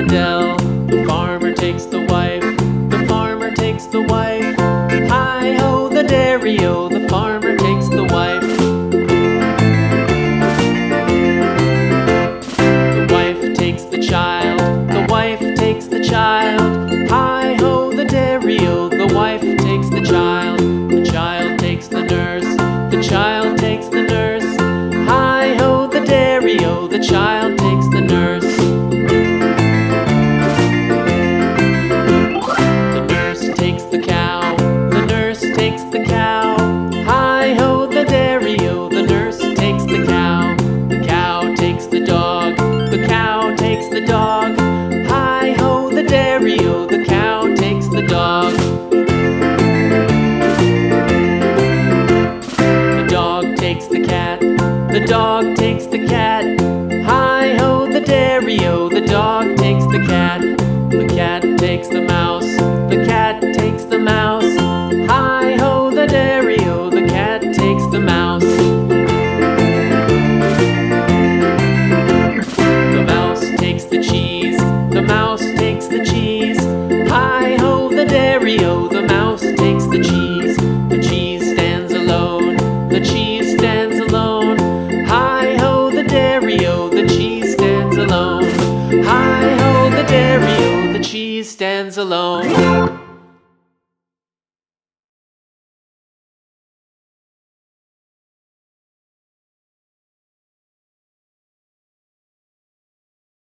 dell. The farmer takes the wife, the farmer takes the wife. Hi-ho, the dairy-o, the farmer takes the wife. The wife takes the child, the wife takes the child. Hi-ho, the dairy-o, the wife takes the child. The child takes the nurse, the child takes the nurse. Hi-ho, the dairy-o, the child takes the nurse. The nurse takes the cow, the nurse takes the cow. Hi-ho, the dairy-o, the nurse takes the cow. The cow takes the dog, the cow takes the dog. Hi-ho, the dairy-o, the cow takes the dog. The dog takes the cat, the dog takes the cat. Hi-ho, the dairy-o, the dog takes the cat. The cat takes the mouse, the cat takes the mouse. Hi-ho, the dairy-o, the cat takes the mouse. The mouse takes the cheese, the mouse takes the cheese. Hi-ho, the dairy-o, the mouse takes the cheese. The cheese stands alone, the cheese stands alone. Hi-ho, the dairy-o, the cheese stands alone. Hi-ho, the dairy-o, the cheese stands alone.